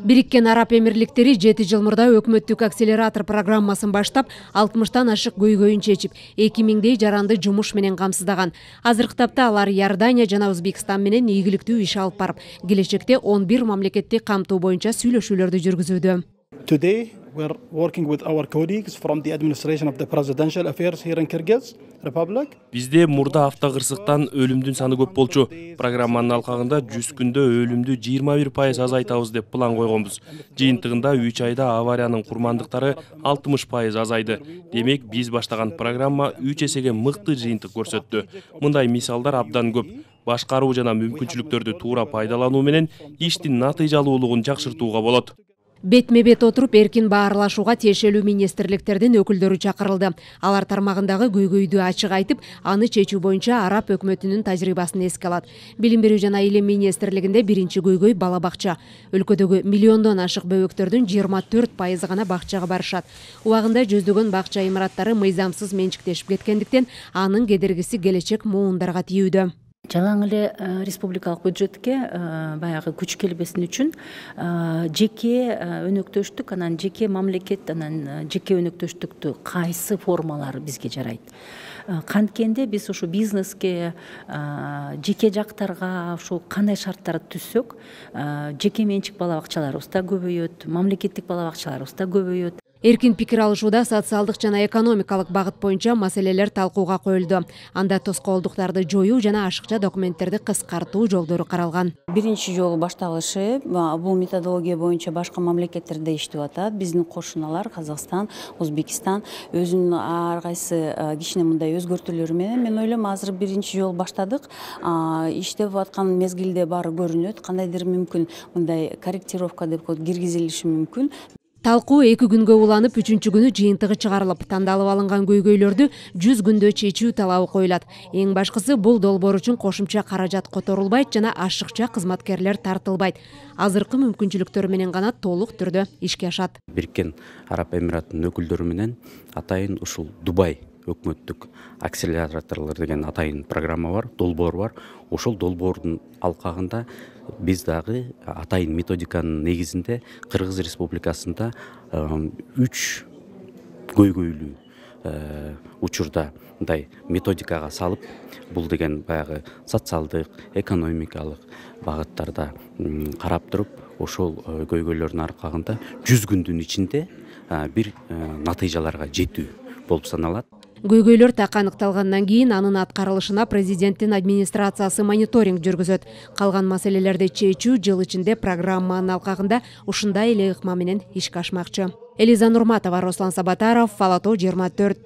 Бириккен Араб Эмирликтери 7 жыл мурда өкмөттүк акселератор программасын баштап, 60-тан ашык көйгөйүн чечип, 2000дей жаранды жумуш менен камсыздаган. Азыркы тапта алар Иордания жана Өзбекстан менен ийгиликтүү иш алып барып, келечекте 11 мамлекетти камтуу боюнча сүйлөшүүлөрдү жүргүзүүдө. Today, we're working with our colleagues from the administration of the presidential affairs here in Kyrgyz Republic. Бизде мурда автокырсыктан өлүмдүн саны көп болчу. Программанын алкагында 100 күндө өлүмдү 21% азайтабыз деп план койгонбуз. Жыйынтыгында 3 айда авариянын курмандыктары 60% азайды. Демек, биз баштаган программа 3 эсеге мыкты жыйынтык көрсөттү. Мындай мисалдар абдан көп. Башкаруу жана мүмкүнчүлүктөрдү туура пайдалануу менен иштин натыйжалуулугун жакшыртууга болот. Бетме-бет отуруп эркин баарлашууга тиешелүү министрликтердин өкүлдөрү чакырылды. Алар тармагындагы көйгөйдү ачык айтып, аны чечүү боюнча араб өкмөтүнүн тажрыйбасын эске алат. Билим берүү жана илим министрлигинде биринчи көйгөй бала бакча. Өлкөдөгү миллиондон ашык бөбөктөрдүн 24% гана бакчага барышат. Убагында жүздөгөн бакча имараттары мыйзамсыз менчиктешип кеткендиктен, анын кедергиси келечек муундарга тийүүдө. Жалаң эле республикалык бюджетке баягы күч келбесин үчүн жеке өнөктөштүк, анан жеке мамлекет, анан жеке өнөктөштүктү кайсы формалары бизге жарайт. Канткенде биз ушу бизнеске, жеке жактарга ушу кандай шарттарды түзсөк, жеке менчик бала бакчаларыбыз да көбөйөт, мамлекеттик бала бакчаларыбыз да көбөйөт. Эркин пикир алышууда социалдык жана экономикалык багыт боюнча маселелер талкууга коюлду. Анда тоскоолдуктарды жоюу жана ашыкча документтерди кыскартуу жолдору каралган. Биринчи жолу башталышы бул методология боюнча башка мамлекеттерде иштеп атат. Биздин кошуналар Казакстан, Өзбекстан өзүнүн ар кайсы кичине мындай өзгөртүүлөрү менен мен ойлойм азыр биринчи жолу баштадык. Иштеп аткан мезгилде баары көрүнөт. Кандайдыр мүмкүн мындай корректировка деп коет, киргизилиши мүмкүн. Талкуу 2 күнгө уланып, 3-чү күнү жыйынтыгы чыгарылып, тандалып алынган көйгөйлөрдү 100 күндө чечүү талабы коюлат. Эң башкысы бул долбоор үчүн кошумча каражат которулбайт жана ашыкча кызматкерлер тартылбайт. Азыркы мүмкүнчүлүктөр менен гана толук түрдө ишке ашат. Бириккен Араб Эмираттын өкүлдөрү менен атайын ушул Дубай өкмөттүк акселераторлор деген атайын программа бар, долбоор бар. Ошол долбоордун алкагында биз дагы атайын методиканын негизинде Кыргыз Республикасында 3 көйгөйлүү учурда мындай методикага салып, бул деген баягы социалдык, экономикалык багыттарда карап туруп, ошол көйгөйлөрдүн аркагында 100 күндүн ичинде бир натыйжаларга жетүү болуп саналат. Көйгөйлөр так аныкталгандан кийин анын аткарылышына президенттин администрациясы мониторинг жүргүзөт. Калган маселелерди чечүү жыл ичинде программанын алкагында ушундай эле ыкма менен ишке ашмакчы. Элиза Нурматова, Руслан Сабатаров, Фалато 24.